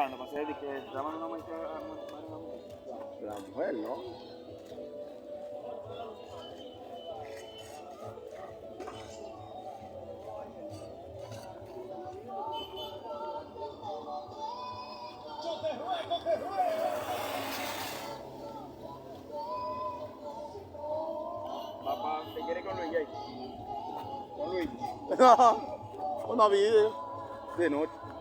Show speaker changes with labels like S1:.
S1: pagando para hacer de que daban una muestra a
S2: La mujer, ¿no?
S1: Papá, ¿te quiere con Luis Jay? Con Luis.
S2: Una vida de noche.